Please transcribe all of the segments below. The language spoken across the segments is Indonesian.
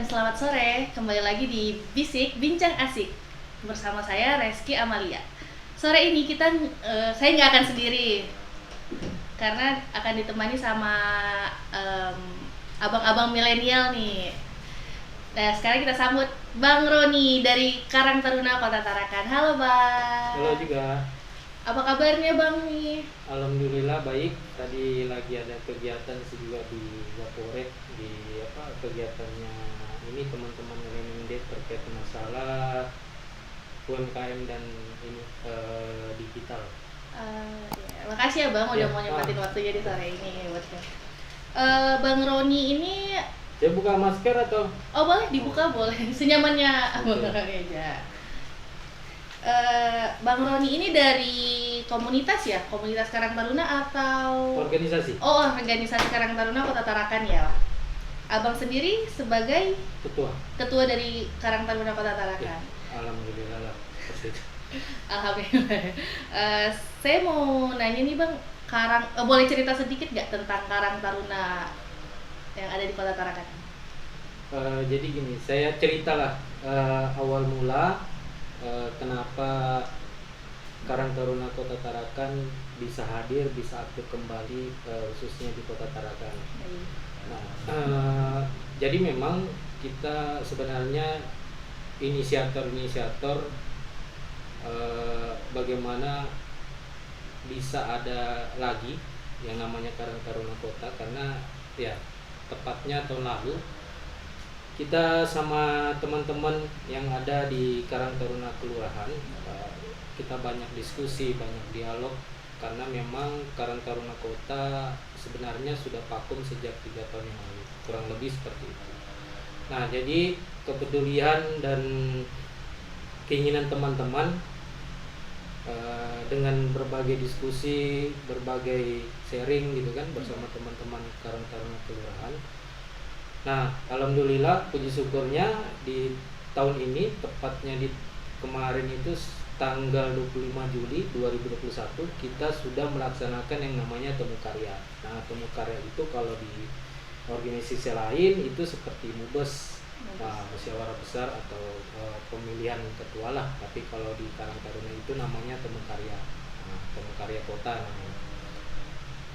selamat sore. Kembali lagi di Bisik Bincang Asik bersama saya Reski Amalia. Sore ini saya nggak akan sendiri karena akan ditemani sama abang-abang milenial nih. Nah, sekarang kita sambut Bang Roni dari Karang Taruna Kota Tarakan. Halo Bang. Halo juga. Apa kabarnya Bang nih? Alhamdulillah baik. Tadi lagi ada kegiatan sih juga di Gapore di kegiatannya ini teman-teman Remended terkait masalah UMKM dan ini digital. Ya, makasih ya Bang udah mau nyempatin waktunya di sore ini buat Bang Roni ini. Saya buka masker atau? Oh boleh dibuka boleh, senyamannya Abang Roni aja. Bang Roni ini dari komunitas ya? Komunitas Karang Taruna atau? Organisasi. Oh, organisasi Karang Taruna Kota Tarakan ya. Abang sendiri sebagai? Ketua dari Karang Taruna Kota Tarakan. Ya, alhamdulillah lah. Alhamdulillah. Saya mau nanya nih Bang, boleh cerita sedikit nggak tentang Karang Taruna yang ada di Kota Tarakan? Jadi gini, saya ceritalah awal mula kenapa Karang Taruna Kota Tarakan bisa hadir, bisa aktif kembali khususnya di Kota Tarakan. Nah, jadi memang kita sebenarnya inisiator bagaimana bisa ada lagi yang namanya Karang Taruna Kota, karena ya tepatnya tahun lalu kita sama teman-teman yang ada di Karang Taruna Kelurahan kita banyak diskusi, banyak dialog, karena memang Karang Taruna Kota sebenarnya sudah vakum sejak 3 tahun yang lalu, kurang lebih seperti itu. Nah, jadi kepedulian dan keinginan teman-teman dengan berbagai diskusi, berbagai sharing gitu kan bersama teman-teman Karang Taruna Kelurahan. Nah, alhamdulillah puji syukurnya di tahun ini, tepatnya di kemarin itu tanggal 25 Juli 2021 kita sudah melaksanakan yang namanya Temu Karya. Nah, Temu Karya itu kalau di organisasi lain itu seperti MUBES, musyawarah besar atau pemilihan ketua lah, tapi kalau di Karang Taruna itu namanya Temu Karya. Nah, Temu Karya Kota namanya.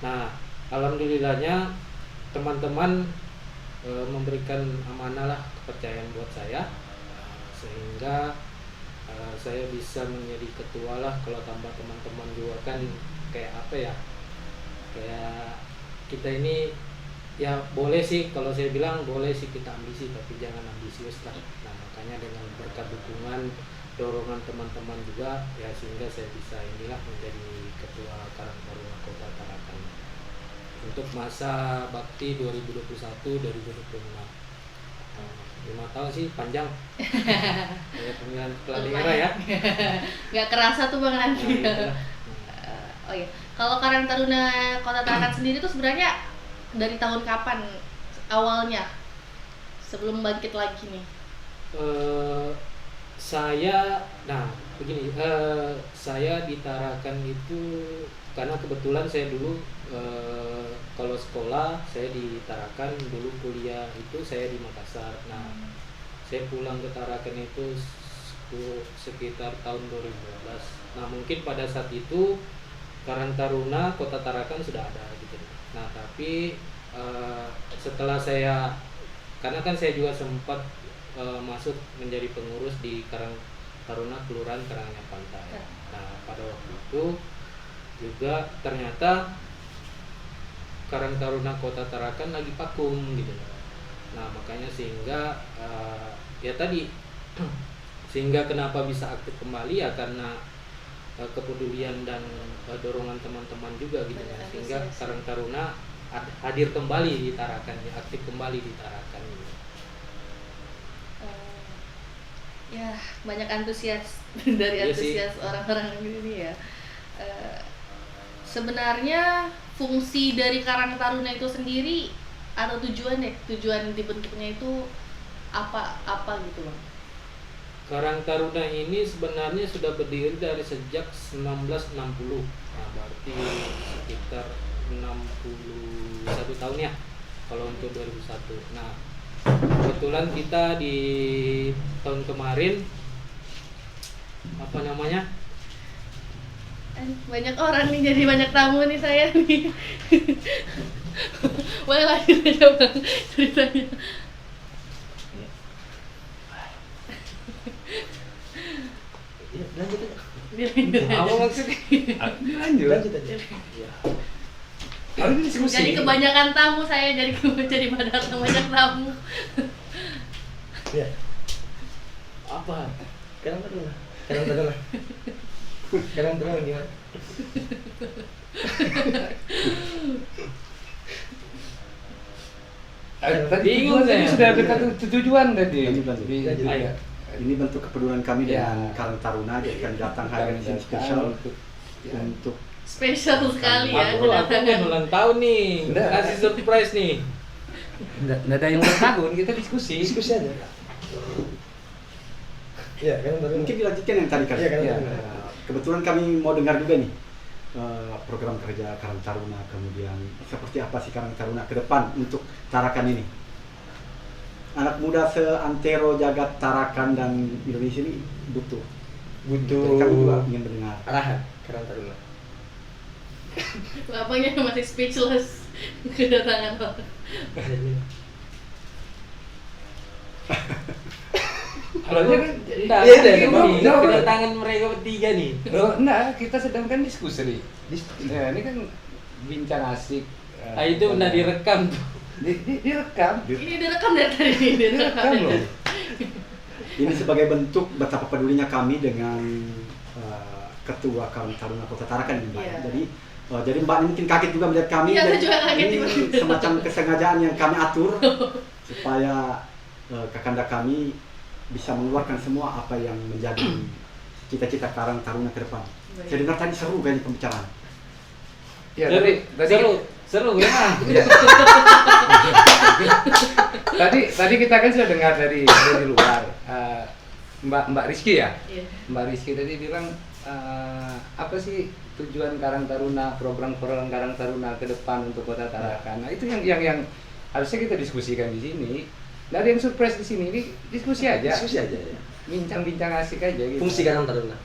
Nah, alhamdulillahnya teman-teman memberikan amanah lah, kepercayaan buat saya, sehingga saya bisa menjadi ketua lah. Kalau tambah teman-teman juga kan kayak apa ya, kayak kita ini ya boleh sih, kalau saya bilang boleh sih kita ambisi, tapi jangan ambisius lah. Nah, makanya dengan berkat dukungan, dorongan teman-teman juga ya, sehingga saya bisa inilah menjadi ketua Karang Taruna Kota Tarakan untuk masa bakti 2021-2026. 5 tahun sih panjang. Kayak pemilihan kepala daerah ya. Gak kerasa tuh Bang nanti. Oh iya, kalau Karang Taruna Kota Tarakan sendiri tuh sebenarnya dari tahun kapan awalnya sebelum bangkit lagi nih? Saya di Tarakan itu karena kebetulan saya dulu kalau sekolah saya di Tarakan, dulu kuliah itu saya di Makassar. Nah, saya pulang ke Tarakan itu sekitar tahun 2012. Nah, mungkin pada saat itu Karang Taruna Kota Tarakan sudah ada gitu. Nah, tapi setelah karena kan saya juga sempat masuk menjadi pengurus di Karang Taruna Kelurahan Karanganyar Pantai. Nah, pada waktu itu juga ternyata Karang Taruna Kota Tarakan lagi vakum gitu. Nah, makanya sehingga ya tadi sehingga kenapa bisa aktif kembali ya karena kepedulian dan dorongan teman-teman juga gitu kan, sehingga Karang Taruna hadir kembali di Tarakan, ya, aktif kembali di Tarakan gitu. Ya, banyak antusias dari antusias orang-orang ini ya. Sebenarnya fungsi dari Karang Taruna itu sendiri atau tujuan dibentuknya itu apa gitu Bang? Karang Taruna ini sebenarnya sudah berdiri dari sejak 1960. Nah, berarti sekitar 61 tahun ya kalau untuk 2001. Nah, kebetulan kita di tahun kemarin apa namanya, Banyak orang nih, jadi banyak tamu nih saya nih. Boleh lanjut aja Bang ceritanya. Ya, lanjut aja. apa maksudnya? Lanjut. aja. Ya. Harus diskusi. Jadi kebanyakan tamu saya, jadi banyak tamu. Ya, Apa? sekarang tenang lah. Sekarang tenang gimana? Tadi Bingung tadi saya. sudah dekat tujuan tadi. Lanjut. Di- Ayo. Ini bentuk kepedulian kami Ya. dengan Karang Taruna, jadi kami datang hari ini spesial untuk Spesial sekali ya Aku kan kedatangan. ulang tahun nih, Udah. kasih surprise nih. Nggak ada yang bertahun, kita diskusi. Diskusi aja. Ya, kan baru. mungkin dilanjutkan yang tadi kan. Iya, kan. Ya. Kebetulan kami mau dengar juga nih program kerja Karang Taruna, kemudian seperti apa sih Karang Taruna ke depan untuk Tarakan ini. Anak muda seantero jagat Tarakan dan Indonesia ini butuh. Jadi kami juga ingin mendengar. Arahan Karang Taruna. Bapaknya masih speechless kedatangan orang. Soalnya kan Enggak, Iya, ada iya, nih, iya. kedatangan mereka bertiga nih. nah, kita sedang kan diskusi. Nah, ini kan bincang asik. Ah itu udah direkam tuh. Direkam. Ini direkam dari tadi. Direkam loh. Ini sebagai bentuk betapa pedulinya kami dengan Ketua Karang Taruna Kota Tarakan ini, Mbak. Iya. Jadi Mbak ini mungkin kaget juga melihat kami. Iya, saya dan juga kaget ini tiba-tiba. semacam kesengajaan yang kami atur supaya kakanda kami bisa mengeluarkan semua apa yang menjadi cita-cita Karang Taruna ke depan. Baik. Saya dengar tadi seru kayaknya pembicaraan. Ya, Seru, tadi seru ya. Ya. tadi kita kan sudah dengar dari luar. Mbak Rizky ya? Iya. Mbak Rizky tadi bilang apa sih tujuan Karang Taruna, program Karang Taruna ke depan untuk Kota Tarakan. Nah, itu yang harusnya kita diskusikan di sini. Nggak ada yang surprise di sini, ini diskusi aja. Diskusi aja ya. Bincang-bincang asik aja gitu. Fungsi Karang Taruna.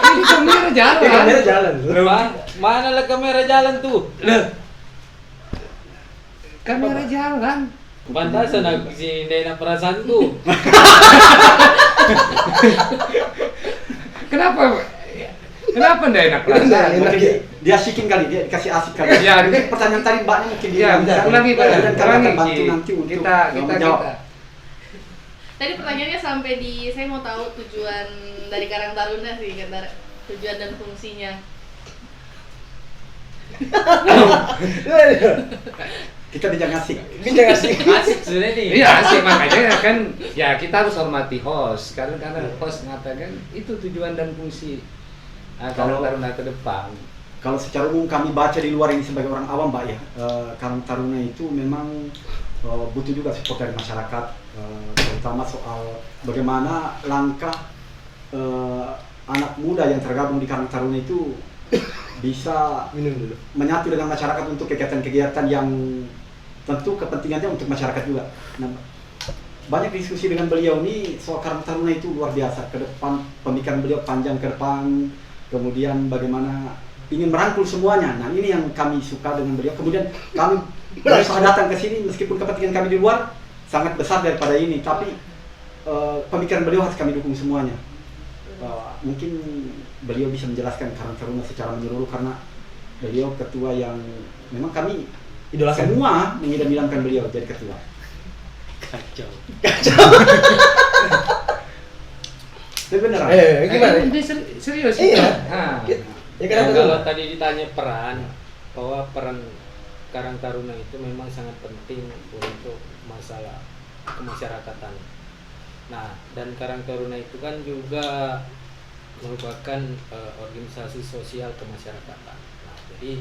Ini kamera jalan. Ya, kamera jalan. Mana lah kamera jalan tuh? Kamera jalan. Pantasan aku si Nena perasaan tuh. Kenapa? Kenapa nggak enak Nggak perasaan? enak. Mungkin dia asikin kali, dia dikasih asik kali. Ya, Mungkin pertanyaan tadi Mbaknya mungkin Ya, ulangi Pak. dan kami akan bantu Ci. nanti untuk kita menjawab. Tadi pertanyaannya sampai di, saya mau tahu tujuan dari Karang Taruna sih, kata tujuan dan fungsinya. Kita bincang asik. Bincang asik. Asik sebenarnya nih. Iya sih, makanya kan ya kita harus hormati host karena host mengatakan itu tujuan dan fungsi Karang Taruna ke depan. Kalau secara umum kami baca di luar ini sebagai orang awam, Mbak ya, Karang Taruna itu memang butuh juga support dari masyarakat, terutama soal bagaimana langkah anak muda yang tergabung di Karang Taruna itu bisa Minum dulu. menyatu dengan masyarakat untuk kegiatan-kegiatan yang tentu kepentingannya untuk masyarakat juga. Nah, banyak diskusi dengan beliau ini soal Karang Taruna itu luar biasa. Ke depan pemikiran beliau panjang ke depan, kemudian bagaimana ingin merangkul semuanya. Nah, ini yang kami suka dengan beliau. Kemudian kami berusaha datang ke sini meskipun kepentingan kami di luar sangat besar daripada ini, tapi pemikiran beliau harus kami dukung semuanya. Mungkin beliau bisa menjelaskan Karang Taruna secara menyeluruh karena beliau ketua yang memang kami Idolakan. semua mengidam-idamkan beliau jadi ketua. Kacau. Tapi beneran. Gimana? Ini serius. Iya. Nah, Ya Karang Kalau Taruna. tadi ditanya peran, bahwa peran Karang Taruna itu memang sangat penting untuk masalah kemasyarakatan. Nah, dan Karang Taruna itu kan juga merupakan organisasi sosial kemasyarakatan. Nah, jadi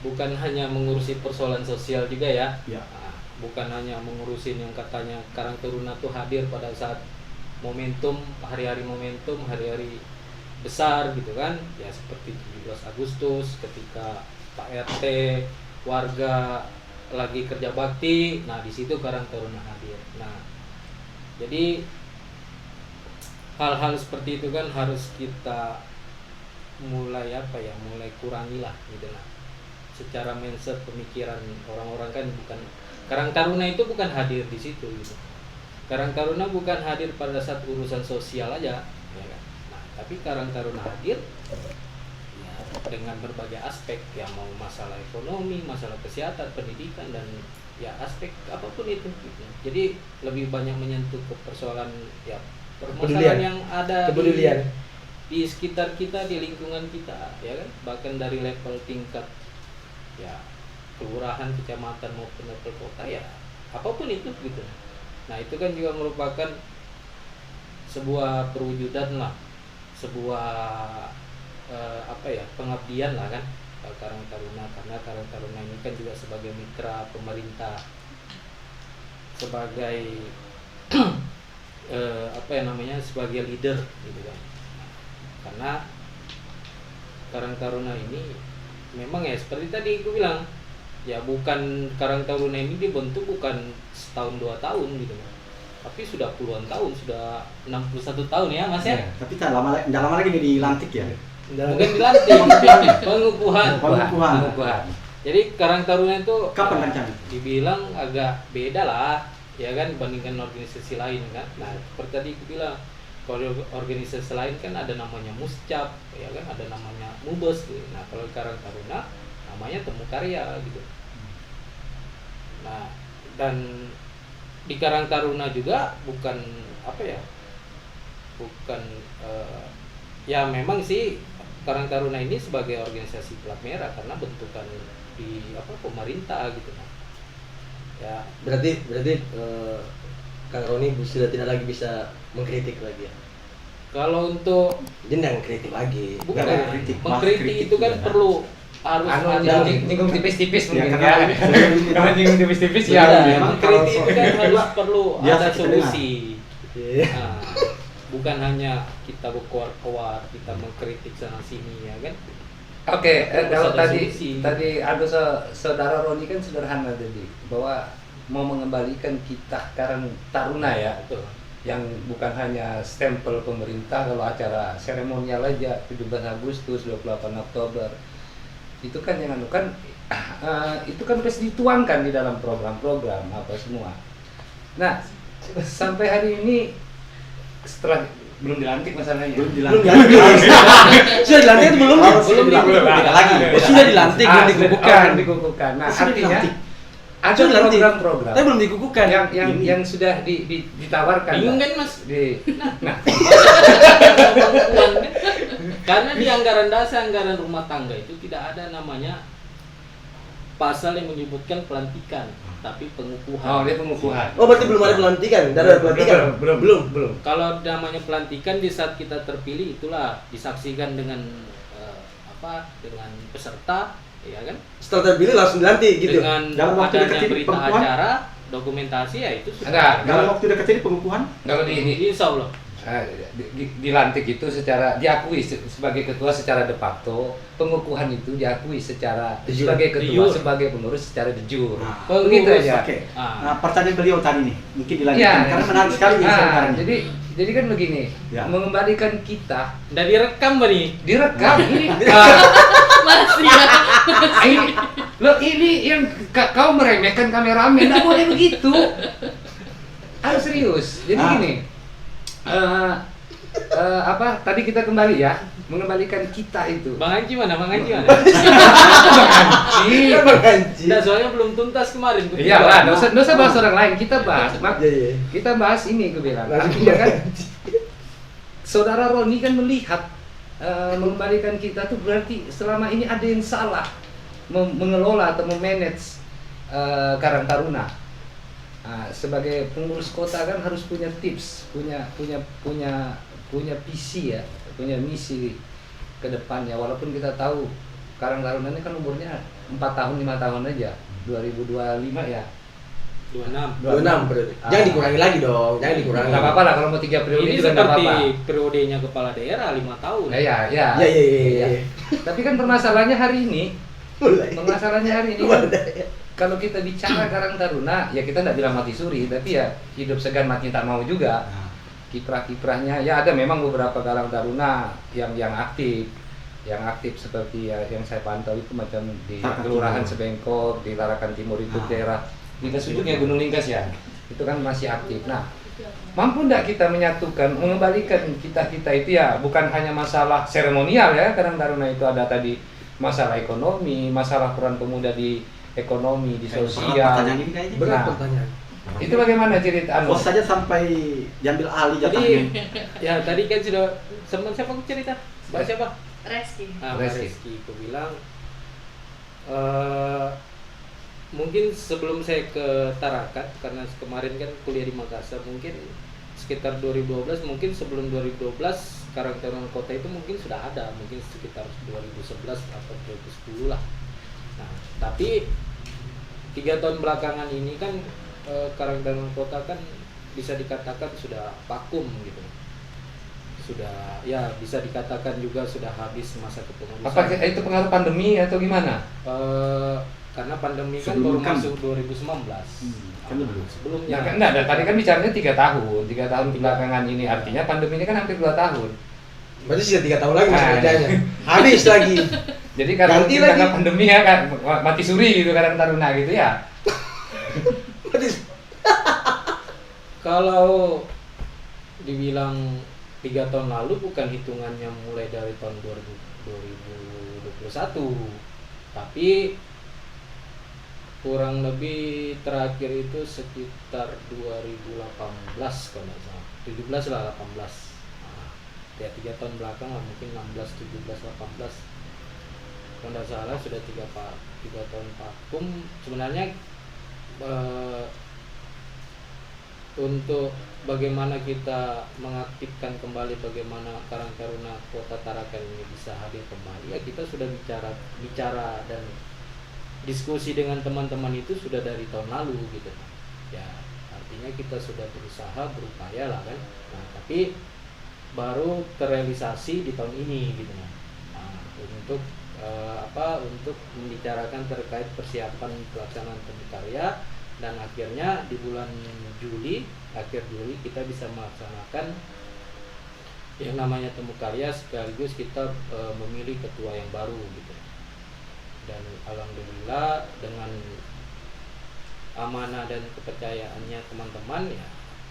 bukan hanya mengurusi persoalan sosial juga ya. Ya. Nah, bukan hanya mengurusin yang katanya Karang Taruna tuh hadir pada saat momentum, hari-hari momentum, hari-hari besar gitu kan. Ya seperti 17 Agustus ketika Pak RT warga lagi kerja bakti, nah di situ Karang Taruna hadir. Nah, jadi hal-hal seperti itu kan harus kita mulai mulai kurangi lah gitu lah. Secara mindset pemikiran orang-orang kan bukan Karang Taruna itu bukan hadir di situ gitu. Karang Taruna bukan hadir pada saat urusan sosial aja, ya kan. Nah, tapi Karang Taruna hadir ya dengan berbagai aspek, yang mau masalah ekonomi, masalah kesehatan, pendidikan, dan ya aspek apapun itu gitu. Jadi lebih banyak menyentuh ke persoalan ya permasalahan yang ada di sekitar kita, di lingkungan kita, ya kan, bahkan dari level tingkat ya kelurahan, kecamatan maupun level kota, ya apapun itu gitu. Nah, itu kan juga merupakan sebuah perwujudan lah, sebuah pengabdian lah kan Karang Taruna, karena Karang Taruna ini kan juga sebagai mitra pemerintah, sebagai sebagai leader gitu kan. Karena Karang Taruna ini memang ya seperti tadi aku bilang, ya bukan Karang Taruna ini dibentuk bukan setahun 2 tahun gitu kan, tapi sudah puluhan tahun, sudah 61 tahun ya Mas ya. Tapi tak lama lagi nih dilantik ya. Bukan dilantik, pengukuhan. Jadi Karang Taruna itu Kapan rencana? dibilang agak beda lah, ya kan, dibandingkan organisasi lain kan. Nah, seperti tadi aku bilang, kalau organisasi lain kan ada namanya Muscap, ya kan, ada namanya Mubes gitu. Nah, kalau Karang Taruna namanya Temu Karya gitu. Nah, dan di Karang Taruna juga bukan ya memang sih Karang Taruna ini sebagai organisasi plat merah karena bentukan di pemerintah gitu. Ya, Berarti Kang Roni sudah tidak lagi bisa mengkritik lagi ya. kalau untuk Jadi jangan kritik lagi. bukan Nggak kritik, maaf, mengkritik kritik itu kan juga. perlu harus ada nyinggung tipis-tipis Ya, mungkin karena- ya. Kalau nyinggung tipis-tipis ya. Tidak, memang mengkritik itu kalau kan soal harus perlu biasa ada kita solusi. Iya. Nah, bukan hanya kita berkuar-kuar, kita mengkritik sana sini, ya kan. Oke, Harus kalau ada tadi solusi. ada saudara Roni kan sederhana tadi bahwa mau mengembalikan kita Karang Taruna ya, Betul. yang bukan hanya stempel pemerintah. Kalau acara seremonial aja 17 Agustus, 28 Oktober itu kan yang itu kan harus dituangkan di dalam program-program apa semua. Nah, sampai hari ini setelah belum dilantik masalahnya. Belum Belum dilantik. dilantik. Sudah dilantik atau belum? Harus Belum dilantik. Tidak lagi. Oh, sudah dilantik, belum dikukuhkan. Dikukuhkan. Nah, Sudah artinya dilantik. ada Sudah dilantik. program-program Tapi belum dikukuhkan. yang sudah ditawarkan. Bingung Pak. kan, Mas? Nah, Pengukuhan, kan? Karena di anggaran dasar, anggaran rumah tangga itu tidak ada namanya pasal yang menyebutkan pelantikan, tapi pengukuhan. oh dia pengukuhan. Oh, berarti belum ada pelantikan. Tidak ada pelantikan. Belum. Kalau namanya pelantikan di saat kita terpilih itulah disaksikan dengan dengan peserta, ya kan? Setelah terpilih langsung dilantik gitu. Dengan Dalam waktu adanya dekat ini berita pengukuhan? acara, dokumentasi, ya itu sudah. Enggak, Dalam waktu dekat ini pengukuhan. Kalau di ini Insya Allah. dilantik itu secara diakui sebagai ketua secara de facto, pengukuhan itu diakui secara De jure. sebagai De ketua, jure. sebagai pengurus secara de jure. Nah, Begitu pengurus, aja. Oke. Ah. Nah, pertanyaan beliau tadi nih, mungkin dilanjutkan Iya. karena menarik sekali nih sebenarnya. jadi kan begini, Ya. mengembalikan kita Udah direkam Bani. direkam ini. Masih ya. Ini yang kau meremehkan kameramen, nggak boleh begitu. Harus serius. Jadi Ah. gini, tadi kita kembali ya, mengembalikan kita itu. Bang Anji mana? Bang Anji mana? Iya, Bang Anji. Nah, soalnya belum tuntas kemarin. iya lah, nggak usah bahas orang lain, kita bahas. Iya. Kita bahas ini, gue bilang. Langsung Artinya kan, Bang Anji. saudara Roni kan melihat mengembalikan kita tuh berarti selama ini ada yang salah mengelola atau memanage Karang Taruna. Sebagai pengurus kota kan harus punya tips, punya visi ya, punya misi ke depannya. Walaupun kita tahu Karang Taruna ini kan umurnya 4 tahun 5 tahun aja, 2025 ya. 26. 26 berarti. Jangan dikurangi lagi dong. Jangan dikurangi. Nggak apa-apa lah kalau mau 3 periode Ini juga nggak seperti apa-apa. periodenya kepala daerah 5 tahun. Ya. Iya. Tapi kan permasalahannya hari ini Mulai. Permasalahannya hari ini kan, kalau kita bicara Karang Taruna, ya kita tidak bilang mati suri, tapi ya hidup segan mati tak mau juga. Nah, Kiprah-kiprahnya ya ada memang beberapa Karang Taruna yang aktif seperti ya yang saya pantau itu macam di Tarakan Kelurahan Timur. Sebengkok, di Tarakan Timur itu Ah. daerah di ujungnya Gunung Lingkas ya, itu kan masih aktif. Nah, mampu tidak kita menyatukan, mengembalikan kita itu ya bukan hanya masalah seremonial ya, Karang Taruna itu ada tadi masalah ekonomi, masalah peran pemuda di ekonomi, di berat sosial. pertanyaan ini kayaknya. Berat Nah, pertanyaan. itu bagaimana cerita Bos saja sampai diambil alih Jadi jatahnya. ya tadi kan sudah siapa cerita? Mbak siapa? Reski. Ah, Mbak Reski. Reski. Aku bilang mungkin sebelum saya ke Tarakan, karena kemarin kan kuliah di Makassar, mungkin sekitar 2012, mungkin sebelum 2012 Karang Taruna Kota itu mungkin sudah ada, mungkin sekitar 2011 atau 2010 lah. Nah, tapi 3 tahun belakangan ini kan Karang Taruna Kota kan bisa dikatakan sudah vakum gitu. Sudah ya bisa dikatakan juga sudah habis masa kepengurusan. apa itu pengaruh pandemi atau gimana? Karena pandemi kan Sebelum baru kan. masuk 2019. Kan belum. Sebelumnya. Nah, tadi kan bicaranya 3 tahun belakangan ini, artinya pandemi ini kan hampir 2 tahun. Berarti sudah 3 tahun lagi masa Nah. kerjanya. Habis lagi. Jadi kalau Ganti kita lagi. nggak pandemi ya kan mati suri gitu Karang Taruna gitu ya. Berarti Kalau dibilang 3 tahun lalu bukan hitungannya mulai dari tahun 2021, tapi kurang lebih terakhir itu sekitar 2018 kalau nggak salah, 17 lah 18. Nah, ya 3 tahun belakang lah, mungkin 16, 17, 18. Kalau nggak salah sudah 3 tahun vakum. Sebenarnya untuk bagaimana kita mengaktifkan kembali bagaimana Karang Taruna Kota Tarakan ini bisa hadir kembali, ya kita sudah bicara dan diskusi dengan teman-teman itu sudah dari tahun lalu gitu. Ya artinya kita sudah berusaha berupaya lah kan. Nah, tapi baru terrealisasi di tahun ini gitu. Nah, untuk untuk membicarakan terkait persiapan pelaksanaan temu karya, dan akhirnya di bulan akhir Juli kita bisa melaksanakan yang namanya temu karya, sekaligus kita memilih ketua yang baru gitu. Dan alhamdulillah dengan amanah dan kepercayaannya teman-teman, ya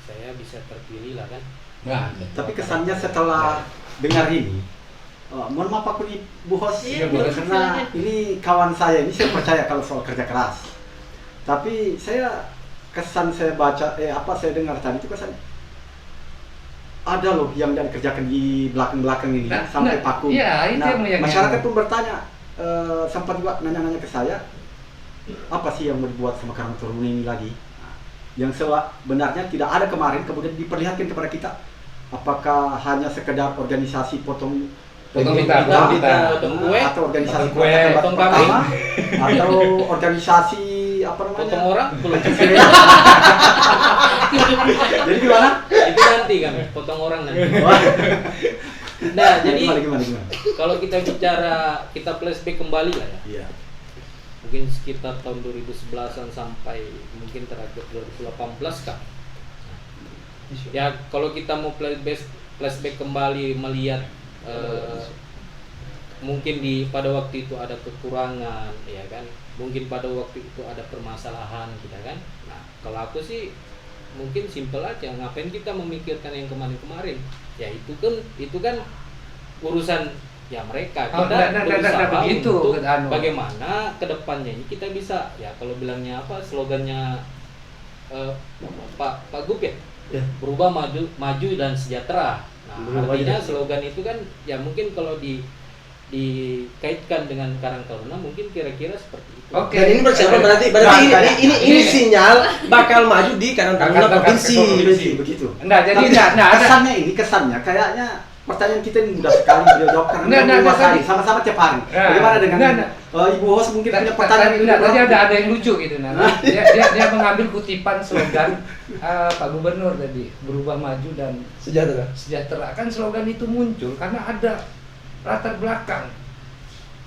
saya bisa terpilih lah kan. Nah, Tapi kesannya setelah dengar ini, mohon maaf aku nih Bu Hos, Iya, boleh, karena silakan. ini kawan saya, ini saya percaya kalau soal kerja keras. Tapi kesan saya baca, saya dengar tadi itu kesan ada loh yang dikerjakan di belakang-belakang ini sampai vakum. Iya, itu yang masyarakat pun bertanya, sempat juga nanya-nanya ke saya, apa sih yang mau dibuat sama Karang Taruna ini lagi? Nah, yang sebenarnya tidak ada kemarin, kemudian diperlihatkan kepada kita. Apakah hanya sekedar organisasi potong pita, potong kue, atau organisasi potong kue, perangkat potong pertama, atau organisasi apa namanya? potong orang belum. Jadi gimana? Itu nanti kan potong orang nanti. Nah, jadi gimana? kalau kita bicara, kita flashback kembali lah ya, Iya. mungkin sekitar tahun 2011an sampai mungkin terakhir 2018 kah. Ya kalau kita mau flashback kembali melihat mungkin pada waktu itu ada kekurangan, ya kan, mungkin pada waktu itu ada permasalahan kita kan. Nah kalau aku sih mungkin simpel aja, ngapain kita memikirkan yang kemarin-kemarin, ya itu kan urusan ya mereka. Kita berusaha begitu, untuk bagaimana kedepannya ini kita bisa, ya kalau bilangnya apa slogannya Pak Gup ya, Ya. berubah maju dan sejahtera. Nah, Berubah artinya maju. slogan itu kan ya mungkin kalau dikaitkan dengan Karang Taruna mungkin kira-kira seperti itu. Oke. Dan ini berarti ini sinyal bakal maju di Karang Taruna provinsi. Begitu. Enggak, jadi Tapi enggak ada. kesannya kayaknya pertanyaan kita ini mudah sekali beliau jawab karena Nggak, beliau menguasai tadi. sama-sama tiap hari. Nah, Bagaimana dengan nggak. Ibu Hos mungkin punya pertanyaan Tadi ada yang lucu gitu nah. Dia mengambil kutipan slogan Pak Gubernur tadi, berubah maju dan Sejahtera. sejahtera. Kan slogan itu muncul karena ada latar belakang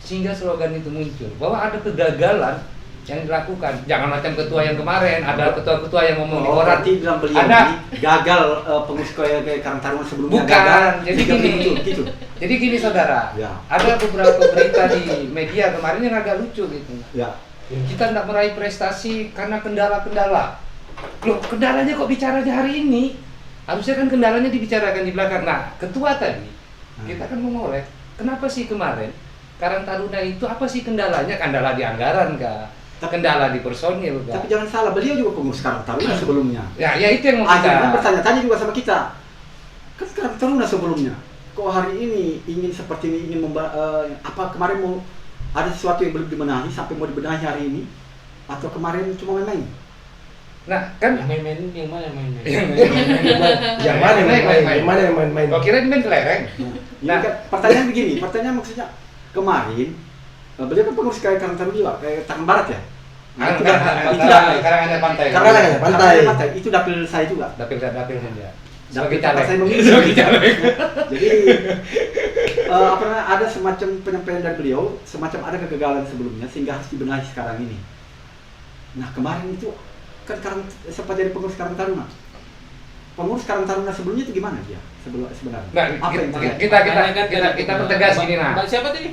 sehingga slogan itu muncul bahwa ada kegagalan yang dilakukan. Jangan macam ketua yang kemarin, ada ketua-ketua yang ngomong di koran. Berarti bilang beliau Ada. ini gagal pengurus Karang Taruna sebelumnya Bukan, gagal. jadi sehingga gini. muncul, gitu. Jadi gini saudara, Ya. ada beberapa berita di media kemarin yang agak lucu gitu. Ya. Kita tidak meraih prestasi karena kendala-kendala. Loh, kendalanya kok bicaranya hari ini? Harusnya kan kendalanya dibicarakan di belakang. Nah, ketua tadi, kita kan mengoleh, kenapa sih kemarin Karang Taruna itu apa sih kendalanya? Kendala di anggaran kah? Kendala di personil kah? Tapi jangan salah, beliau juga pengurus Karang Taruna sebelumnya. Ya itu yang mau Akhirnya kita. bertanya-tanya juga sama kita. Kan Karang Taruna sebelumnya. Kok hari ini ingin seperti ini, ingin apa kemarin mau ada sesuatu yang belum dibenahi sampai mau dibenahi hari ini? Atau kemarin cuma main-main? Nah, kan Main-main yang mana main-main? Yang mana yang main-main? Yang mana yang main-main? kok kira ini main kelereng? Ini Nah. kan pertanyaan begini, pertanyaan maksudnya kemarin beliau kan pengurus kayak Karang Taruna juga, kayak Tangerang Barat ya. Nah, itu Karangannya pantai. Karangannya pantai. pantai. Itu dapil saya juga. Dapil dia. Dapil Sebagai caleg. saya memilih. Sebagai caleg. Jadi apa namanya, ada semacam penyampaian dari beliau, semacam ada kegagalan sebelumnya sehingga harus dibenahi sekarang ini. Nah kemarin itu kan sempat jadi pengurus Karang Taruna. Pengurus Karang Taruna sebelumnya itu gimana dia sebenarnya? Nah, Apa yang terjadi? kita pertegas gini nah. Mbak siapa tadi?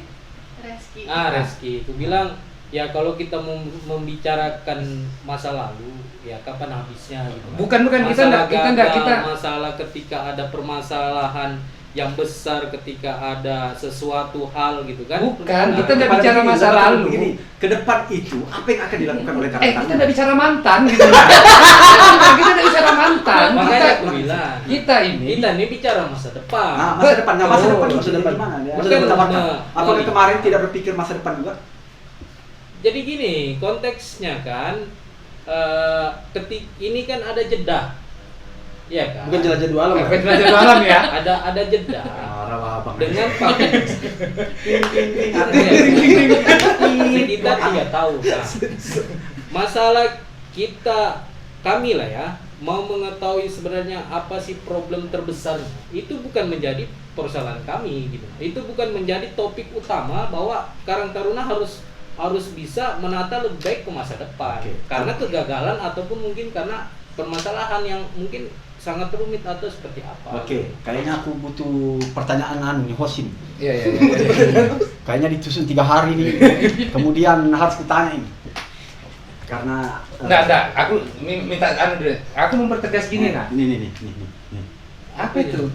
Reski. Reski itu bilang ya kalau kita membicarakan masa lalu ya kapan habisnya gitu. Bukan kita Masalah enggak gagal, masalah ketika ada permasalahan yang besar, ketika ada sesuatu hal gitu kan. Bukan, Nah, kita enggak Kepada bicara begini, masa dalam lalu. begini, ke depan itu apa yang akan dilakukan oleh Karang Kita Taruna? enggak bicara mantan gitu. Kita enggak bicara mantan. makanya aku bilang Kita ini kita ini bicara masa depan. Nah, masa depan, nah, masa Oh, depan masa itu depan. gimana? Ya, Masa sudah depan. ditawarkan. Nah, Apakah Oli. kemarin tidak berpikir masa depan juga? Jadi gini, konteksnya kan ini kan ada jeda. Iya kan? Bukan jelajah dua alam. efek jelajah alam ya. Ada jeda. Rawa abang. Dengan paket kita tidak tahu kan. Masalah kami lah ya mau mengetahui sebenarnya apa sih problem terbesarnya. Itu bukan menjadi persoalan kami gitu. Itu bukan menjadi topik utama bahwa Karang Taruna harus bisa menata lebih baik ke masa depan. Oke. Karena kegagalan ataupun mungkin karena permasalahan yang mungkin sangat rumit atau seperti apa. Oke, kayaknya aku butuh pertanyaan nih Hosim. Iya. Kayaknya ditusun 3 hari nih. Kemudian harus kutanya ini. Karena Enggak, aku minta dulu. Aku mempertegas gini nah. Ini. Apa itu?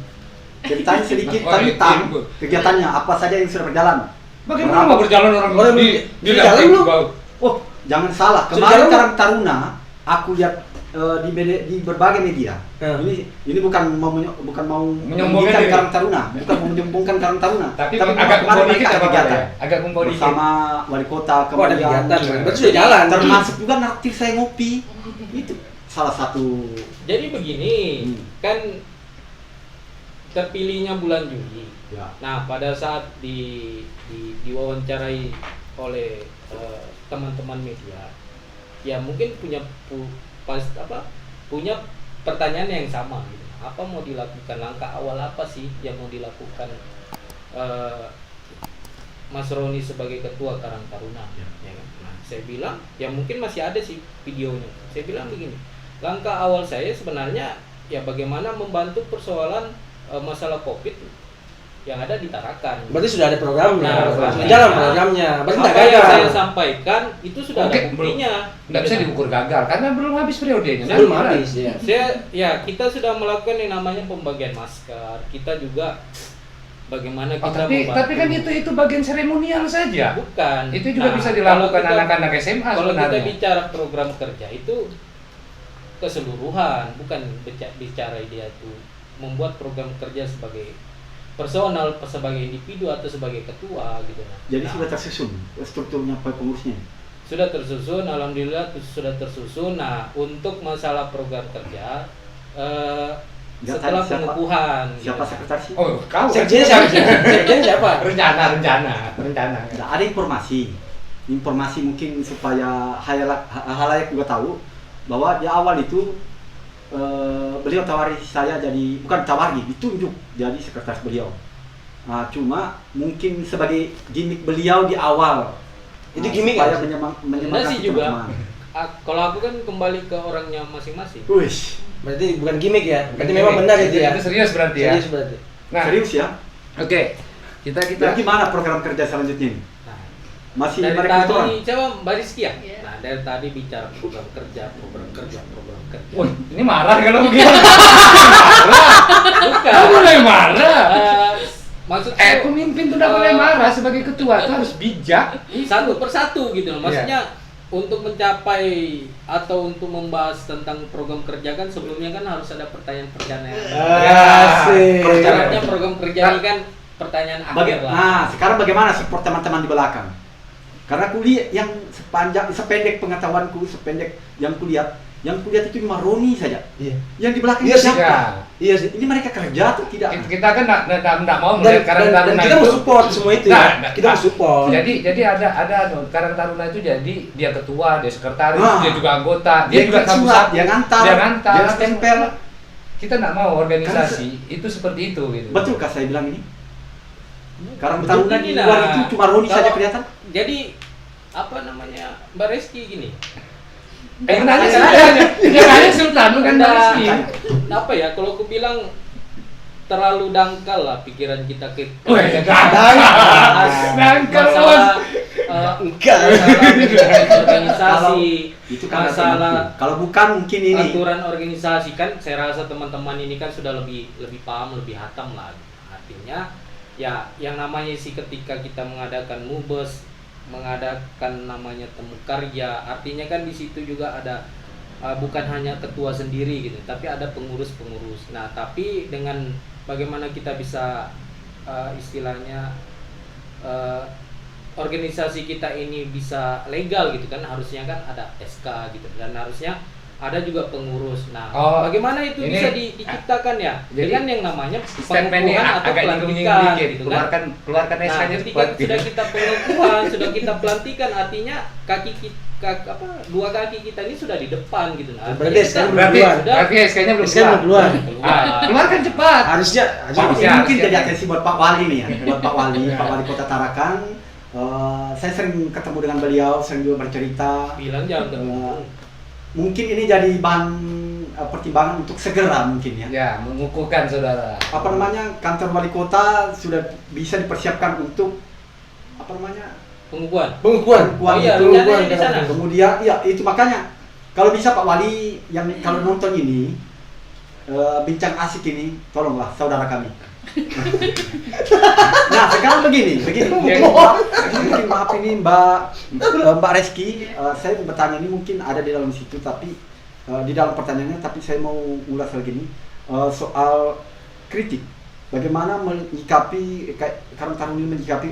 Ceritain sedikit Oh, iya, tentang iya. kegiatannya, apa saja yang sudah berjalan. Bagaimana mau berjalan orang Orang di jalan lu. Oh, jangan salah. Sudah Kemarin jalan? Karang Taruna, aku lihat di berbagai media. Hmm. Ini bukan mau Menyombongkan meninggikan diri. Karang Taruna, bukan menyombongkan Karang Taruna. Tapi kemarin agak kumpul mereka dikit ada apa kegiatan ya? Agak kumpul dikit. bersama wali kota, Oh, ada kemudian kegiatan. Berarti sudah jalan. termasuk juga naktir saya ngopi. Itu salah satu. Jadi begini, Hmm. kan terpilihnya bulan Juli. Ya. Nah, pada saat diwawancarai oleh teman-teman media, ya mungkin punya pertanyaan yang sama gitu. Apa mau dilakukan, langkah awal apa sih yang mau dilakukan Mas Roni sebagai ketua Karang Taruna? Ya kan? Nah, saya bilang ya mungkin masih ada sih videonya. Saya bilang begini, langkah awal saya sebenarnya ya bagaimana membantu persoalan masalah COVID yang ada di Tarakan. Berarti sudah ada programnya. Nah, sudah jalan programnya. Berarti Apa tidak yang gagal. saya sampaikan itu sudah Oke, ada buktinya. Enggak bisa diukur gagal karena belum habis periodenya. Belum habis ya. Kita sudah melakukan yang namanya pembagian masker. Kita juga bagaimana Oh, kita tapi kan itu bagian seremonial saja. bukan. Itu juga bisa kalau dilakukan kita- anak-anak SMA Kalau kita sebenarnya. bicara program kerja itu keseluruhan, bukan bicara dia itu membuat program kerja sebagai personal, sebagai individu atau sebagai ketua gitu. Jadi Nah, sudah tersusun strukturnya pengurusnya. sudah tersusun, alhamdulillah sudah tersusun. Nah, untuk masalah program kerja Nggak setelah tahu siapa- pengukuhan Siapa gitu. sekretarisnya? Oh, kau. Sekjennya siapa? Sekjennya siapa? Rencana. Nah, ada informasi mungkin supaya halayak juga tahu bahwa di awal itu beliau tawari saya jadi, bukan tawari, ditunjuk jadi sekretaris beliau. Nah, cuma mungkin sebagai gimmick beliau di awal. Itu gimmick supaya ya? Enggak menyemangati sih juga. teman-teman. Kalau aku kan kembali ke orangnya masing-masing. Wish, Berarti bukan gimmick ya? Berarti Ini memang benar itu ya? Itu serius berarti ya. Serius berarti. Nah, serius ya. oke. Kita Dan gimana program kerja selanjutnya ini? Nah, Masih dari merekrut orang? tadi coba Mbak Rizky ya. Iya. Nah, dari tadi bicara program kerja. wah, ini marah kalau begitu. Bukan. Kamu mulai marah. Maksudnya Pemimpin tuh udah mulai marah sebagai ketua itu harus bijak. satu persatu gitu loh. Iya. Maksudnya untuk mencapai atau untuk membahas tentang program kerja kan sebelumnya kan harus ada pertanyaan-pertanyaan. Asik. Caranya program kerja ini kan pertanyaan akhir lah. Nah, sekarang bagaimana support teman-teman di belakang? Karena kuliah yang sependek pengetahuanku, sependek yang kulihat itu cuma Roni saja. Iya. Yang di belakang Iya itu sih. siapa? Iya sih. Ini mereka kerja atau tidak? Kita kan enggak mau Dan, melihat Karang dan Taruna kita itu. mau support semua itu Nah, ya. Kita mau support. Jadi ada Karang Taruna itu jadi dia ketua, dia sekretaris, Ah. dia juga anggota, Dia dia juga bikin sapu surat, sapu, dia ngantar, dia stempel. Kita nggak mau organisasi itu seperti itu gitu. Betulkah saya bilang ini? Karang Betul Taruna ini di lah. luar itu cuma Roni saja Kalau- kelihatan? Jadi apa namanya Mbak Rizky gini? Yang nanya saya, yang nanya Sultan bukan Nah, Rizky. apa ya kalau aku bilang terlalu dangkal lah pikiran kita ke Wah, dangkal masalah Enggak. masalah organisasi Itu kan masalah kalau bukan mungkin ini. aturan organisasi kan saya rasa teman-teman ini kan sudah lebih paham lebih hatam lah artinya ya yang namanya sih ketika kita mengadakan mubes mengadakan namanya temu karya artinya kan di situ juga ada bukan hanya ketua sendiri gitu tapi ada pengurus-pengurus. Nah tapi dengan bagaimana kita bisa istilahnya organisasi kita ini bisa legal gitu kan harusnya kan ada SK gitu dan harusnya ada juga pengurus. Nah, Oh, bagaimana itu ini- bisa diciptakan ya? Jadi, dengan yang namanya Statement ini pengukuhan atau agak pelantikan nyinggung-nyinggung dikit. gitu kan. Keluarkan Nah, SK-nya ketika sudah kita pengukuhan, sudah kita pelantikan, artinya dua kaki kita ini sudah di depan gitu. Nah, Berarti artinya SK-nya kita- belum keluar. Berarti SK-nya belum SK-nya belum keluar. Ah, keluarkan cepat. Harusnya Ini Harusnya, mungkin harusnya. jadi atensi buat Pak Wali nih ya, buat Pak Wali Kota Tarakan. Saya sering ketemu dengan beliau, sering juga bercerita. bilang jangan ketemu. Mungkin ini jadi bahan pertimbangan untuk segera mungkin ya. Ya, mengukuhkan saudara. Apa namanya kantor wali kota sudah bisa dipersiapkan untuk apa namanya Pengukuhan. pengukuhan. Oh iya, itu. rencananya di sana. Kemudian ya itu makanya kalau bisa Pak Wali yang kalau nonton ini bincang asik ini tolonglah saudara kami. Nah sekarang begini mungkin maaf ini Mbak Reski, saya mau bertanya ini mungkin ada di dalam situ tapi di dalam pertanyaannya tapi saya mau ulas lagi nih soal kritik. Bagaimana menyikapi Karang Taruna ini menyikapi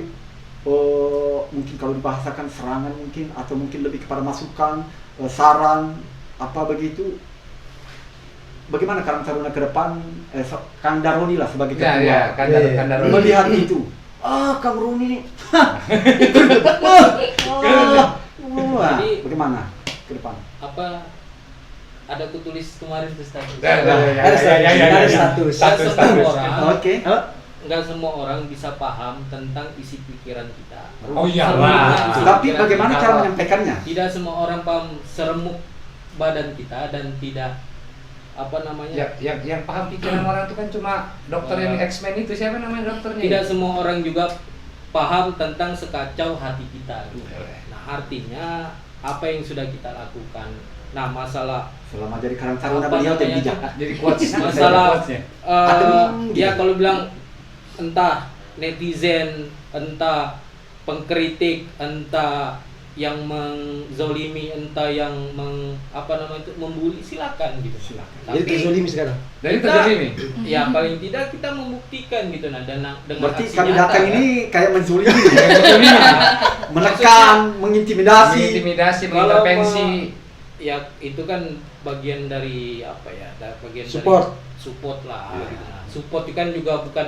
mungkin kalau dibahasakan serangan mungkin atau mungkin lebih kepada masukan, saran apa begitu. Bagaimana Karang Taruna ke depan, Kang Daroni lah sebagai ketua Ya, Kandar. melihat itu. Kang Roni nih. Jadi- Bagaimana ke depan? Apa ada kutulis kemarin tuh status. Ada status. Nggak semua orang, Oke. nggak semua orang bisa paham tentang isi pikiran kita. Oh iyalah. Isi Tapi pikiran bagaimana kita. cara menyampaikannya? Tidak semua orang paham seremuk badan kita dan tidak apa namanya. Yang paham pikiran orang itu kan cuma dokter yang X-Men itu, siapa namanya dokternya? Tidak semua orang juga paham tentang sekacau hati kita. Nah, artinya apa yang sudah kita lakukan. Nah, masalah Selama jadi Karang Taruna Apa beliau jadi namanya? bijak. Jadi quotes. Masalah quotesnya. Adem, ya gitu. kalau bilang entah netizen, entah pengkritik, entah yang menzolimi, entah yang membuli, silakan gitu. Silakan. Jadi terzolimi sekarang. Dari kita- terjadi nih. Ya paling tidak kita membuktikan gitu nah dengan Berarti aksi kami nyata, datang kan. ini kayak menzolimi, menekan, mengintimidasi. Intimidasi, Kalau mengintervensi. ya itu kan bagian dari apa ya? Bagian Support. dari support lah. Ya. Gitu. Nah, support itu kan juga bukan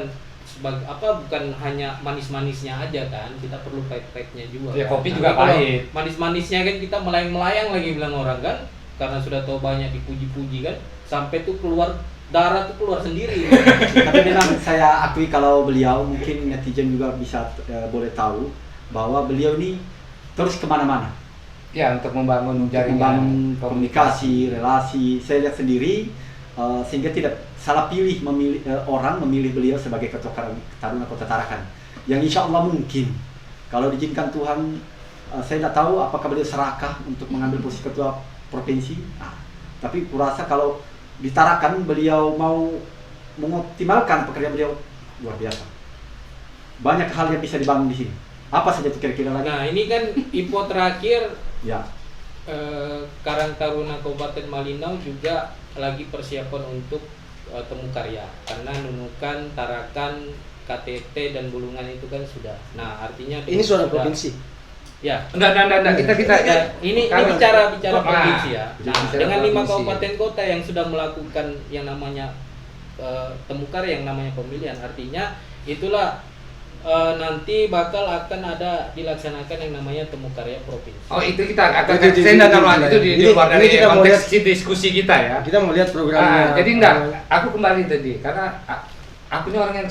bukan hanya manis-manisnya aja kan, kita perlu pahit-pahitnya juga. Ya, kan. kopi Nah, juga kalau pahit. Manis-manisnya kan kita melayang-melayang lagi bilang orang kan, karena sudah tahu banyak dipuji-puji kan, sampai tuh keluar darah tuh keluar sendiri. Tapi memang saya akui kalau beliau, mungkin netizen juga bisa boleh tahu bahwa beliau ini terus kemana-mana. Ya, untuk membangun jaringan Membangun komunikasi, relasi. Saya lihat sendiri sehingga tidak salah pilih orang memilih beliau sebagai Ketua Taruna Kota Tarakan. Yang insya Allah mungkin kalau diizinkan Tuhan, saya tidak tahu apakah beliau serakah untuk mengambil posisi Ketua Provinsi. Nah, tapi kurasa kalau di Tarakan beliau mau mengoptimalkan pekerjaan beliau, luar biasa. Banyak hal yang bisa dibangun di sini. Apa saja itu kira-kira lagi? Nah ini kan info terakhir, Ya. Karang Taruna Kabupaten Malinau juga lagi persiapan untuk temu karya, karena Nunukan, Tarakan, KTT dan Bulungan itu kan sudah. Nah artinya Ini suara provinsi. Ya. Enggak. Kita Ini Kalau- bicara Oh, provinsi ya. Nah, bicara dengan 5 provinsi. kabupaten kota yang sudah melakukan yang namanya temu karya, yang namanya pemilihan, artinya itulah nanti bakal akan ada dilaksanakan yang namanya temu karya provinsi. Oh, itu kita akan Itu saya enggak tahu itu di ini- luar dari ini kita mau konteks diskusi kita ya. Kita mau lihat programnya. Jadi enggak, aku kembali tadi karena aku ini orang yang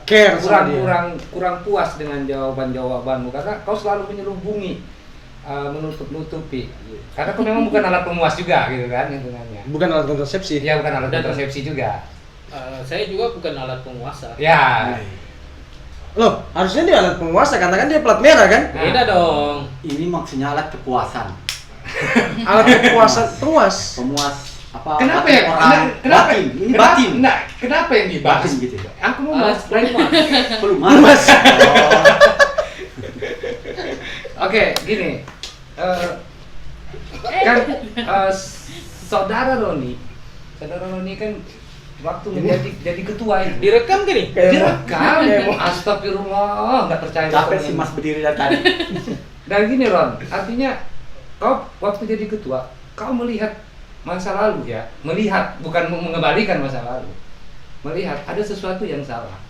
Care sama dia. kurang puas dengan jawabanmu karena kau selalu menyelubungi, menutupi. Karena kau memang bukan alat pemuas juga gitu kan hitungannya. Bukan alat kontrasepsi. Iya, bukan alat kontrasepsi juga. Saya juga bukan alat penguasa. Ya. Loh, harusnya dia alat penguasa karena kan dia plat merah kan? Beda dong. Ini maksudnya alat kepuasan, Alat penguasa penguas. pemuas apa? Kenapa batin ya? Orang, batin, ini batin. Nah, kenapa yang dibahas? Batin gitu ya. Aku mau Alat bahas pemuas. Pelumas. Oke, gini. Kan saudara Roni kan waktu jadi ketua ini Direkam gini? direkam. Astagfirullah, nggak percaya. Capek sih Mas berdiri dari tadi. Dan gini Ron, artinya kau waktu jadi ketua, kau melihat masa lalu ya, melihat bukan mengembalikan masa lalu, melihat ada sesuatu yang salah.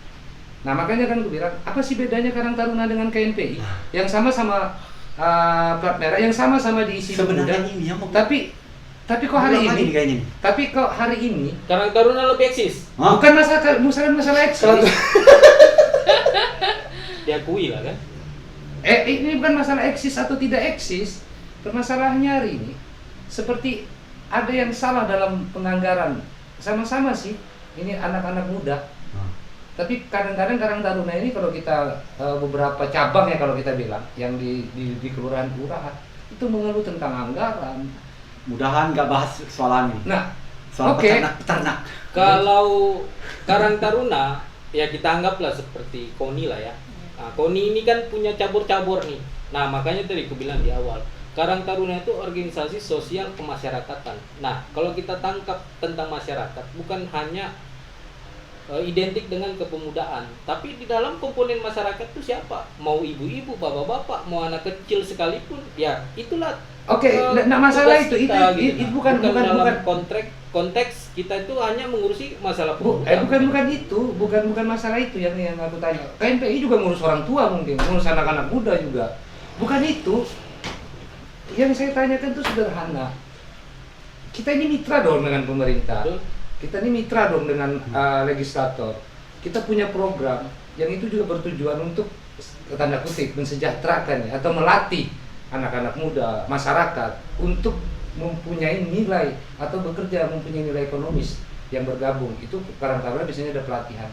Nah makanya kan aku bilang, apa sih bedanya Karang Taruna dengan KNPI yang sama-sama plat merah, yang sama-sama diisi Sebenarnya muda, ini yang mau. tapi kok hari Ulang lagi ini, nih kayaknya nih. tapi kok hari ini Karang Taruna lebih eksis. Hah? bukan masalah eksis. Diakui lah kan. Ini bukan masalah eksis atau tidak eksis. Permasalahannya hari ini seperti ada yang salah dalam penganggaran. Sama-sama sih, ini anak-anak muda. Tapi kadang-kadang Karang Taruna ini kalau kita beberapa cabang ya kalau kita bilang yang di kelurahan-kelurahan itu mengeluh tentang anggaran. Mudahan nggak bahas soal ini. Nah, Soal oke. peternak. Kalau Karang Taruna ya kita anggaplah seperti KONI lah ya. Nah, KONI ini kan punya cabur-cabur nih. Nah, makanya tadi aku bilang di awal, Karang Taruna itu organisasi sosial kemasyarakatan. Nah, kalau kita tangkap tentang masyarakat, bukan hanya identik dengan kepemudaan, tapi di dalam komponen masyarakat itu siapa? Mau ibu-ibu, bapak-bapak, mau anak kecil sekalipun, ya itulah. Oke, nah masalah tugas itu kita, itu bukan dalam konteks kita itu hanya mengurusi masalah bukan masalah itu yang aku tanya. KNPI juga ngurus orang tua mungkin, ngurus anak-anak muda juga. Bukan itu. Yang saya tanyakan itu sederhana. Kita ini mitra dong dengan pemerintah. Betul. Kita ini mitra dong dengan legislator. Kita punya program yang itu juga bertujuan untuk tanda kutip mensejahterakan ya, atau melatih anak-anak muda, masyarakat untuk mempunyai nilai atau bekerja mempunyai nilai ekonomis yang bergabung. Itu Karang Taruna biasanya ada pelatihan.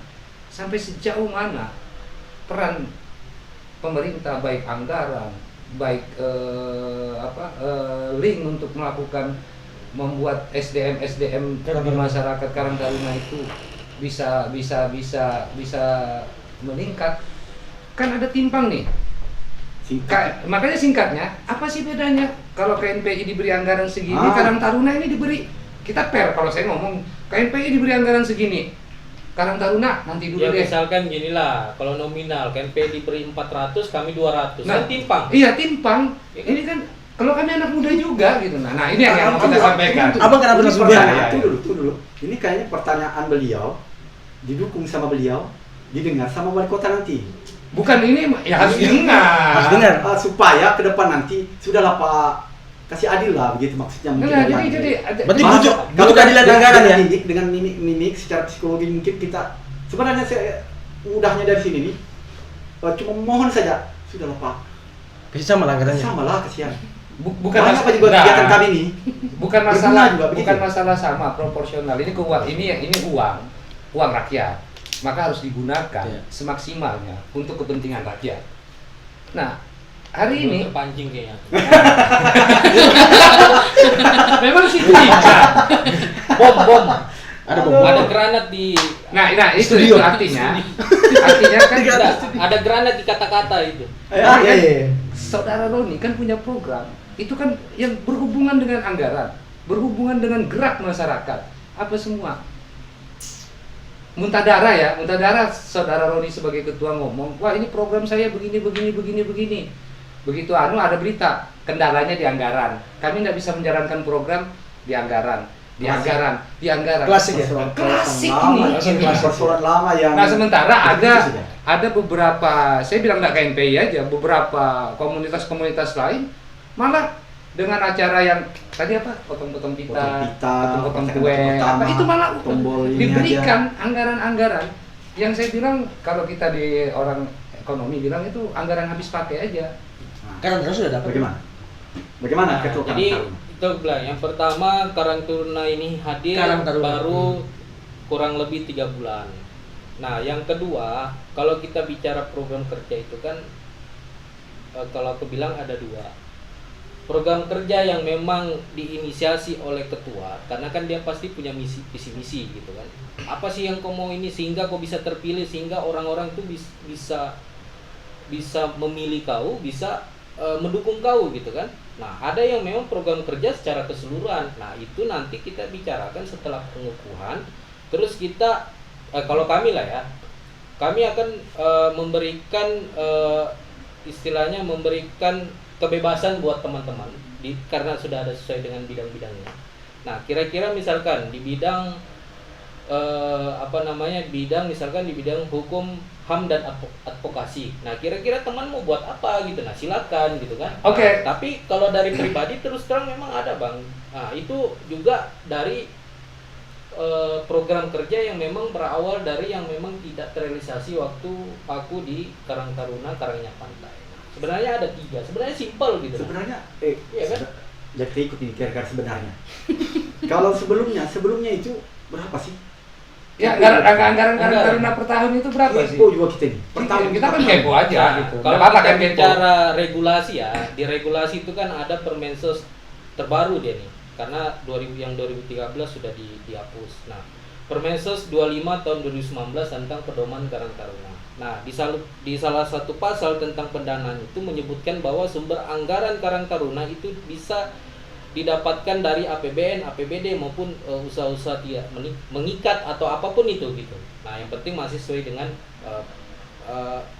Sampai sejauh mana peran pemerintah baik anggaran, baik link untuk melakukan membuat SDM di masyarakat Karang Taruna itu bisa meningkat. Kan ada timpang nih. Makanya singkatnya, apa sih bedanya kalau KNPI diberi anggaran segini, Karang Taruna ini diberi, kita kalau saya ngomong KNPI diberi anggaran segini, Karang Taruna nanti dulu Ya deh. misalkan ginilah, kalau nominal KNPI diberi 400, kami 200. Nah, Kan timpang. Iya timpang. Ini kan kalau kami anak muda juga gitu. Nah ini yang mau kita sampaikan. Abang kenapa langsung pertanyaan? dia? Tunggu dulu. Ini kayaknya pertanyaan beliau didukung sama beliau, didengar sama wali kota nanti. Bukan ini ya harus dengar. Harus dengar. Supaya ke depan nanti sudahlah Pak kasih adil lah begitu maksudnya mungkin. Nah, ya. jadi Berarti Masa- butuh kalau keadilan dengan anggaran ya? dengan mimik secara psikologi mungkin kita sebenarnya mudahnya dari sini nih cuma mohon saja sudahlah Pak, Kasih sama lah anggarannya. sama lah kasihan. bukan Banyak apa juga nah, kegiatan kami nih. bukan Berguna masalah juga begitu. bukan masalah sama proporsional, ini ini uang rakyat, maka harus digunakan Iya. semaksimalnya untuk kepentingan rakyat. Nah, hari ini terpancing kayaknya. memang sih bisa bom Ada bom. Ada granat di nah itu Studio. artinya kan ada granat di kata-kata itu. Saudara Roni kan punya program itu kan yang berhubungan dengan anggaran, berhubungan dengan gerak masyarakat, apa semua. Muntadara saudara Roni sebagai ketua ngomong, wah ini program saya begini. Begitu ada berita, kendalanya di anggaran. Kami tidak bisa menjalankan program di anggaran. Klasik ya? Klasik lama, ini. persoalan lama yang. Nah sementara begitu saja. ada beberapa, saya bilang nggak KNPI aja, beberapa komunitas-komunitas lain malah dengan acara yang tadi apa, potong-potong pita, potong-potong kue, pertama, apa itu malah tombol ini diberikan anggaran-anggaran yang saya bilang kalau kita di orang ekonomi bilang itu anggaran habis pakai aja. Karang Taruna sudah dapat. Bagaimana Nah, ketua jadi Karang Taruna? itu bilang yang pertama Karang Taruna ini hadir Karang Taruna. baru kurang lebih 3 bulan. Nah, yang kedua, kalau kita bicara program kerja itu kan kalau aku bilang ada 2. Program kerja yang memang diinisiasi oleh ketua, karena kan dia pasti punya visi misi gitu kan. Apa sih yang kau mau ini sehingga kau bisa terpilih, sehingga orang-orang tuh bisa memilih kau, bisa mendukung kau gitu kan. Nah, ada yang memang program kerja secara keseluruhan. Nah, itu nanti kita bicarakan setelah pengukuhan. Terus kita kalau kami lah ya, kami akan memberikan istilahnya memberikan kebebasan buat teman-teman karena sudah ada sesuai dengan bidang-bidangnya. Nah, kira-kira misalkan di bidang misalkan di bidang hukum, HAM dan advokasi. Nah, kira-kira teman mau buat apa gitu. Nah, silakan gitu kan. Oke. Nah, tapi kalau dari pribadi terus terang memang ada, Bang. Nah, itu juga dari program kerja yang memang berawal dari yang memang tidak terrealisasi waktu aku di Karang Taruna, Karangnya Pantai. Sebenarnya ada 3, sebenarnya simpel gitu. Sebenarnya, Iya kan? jadi ikut ini kira-kira sebenarnya. Kalau sebelumnya itu berapa sih? Ya anggaran Karang Taruna per tahun itu berapa sih? Kepo juga kita ini. Per tahun Kita kan kepo aja Nah, gitu. kalau Nggak apa-apa kita kan kepo. bicara regulasi ya, di regulasi itu kan ada Permensos terbaru dia nih, karena 2013 sudah dihapus. Nah, Permensos 25 tahun 2019 tentang pedoman Karang Taruna. Nah, di salah satu pasal tentang pendanaan itu menyebutkan bahwa sumber anggaran Karang Taruna itu bisa didapatkan dari APBN, APBD maupun usaha-usaha dia mengikat atau apapun itu gitu. Nah, yang penting masih sesuai dengan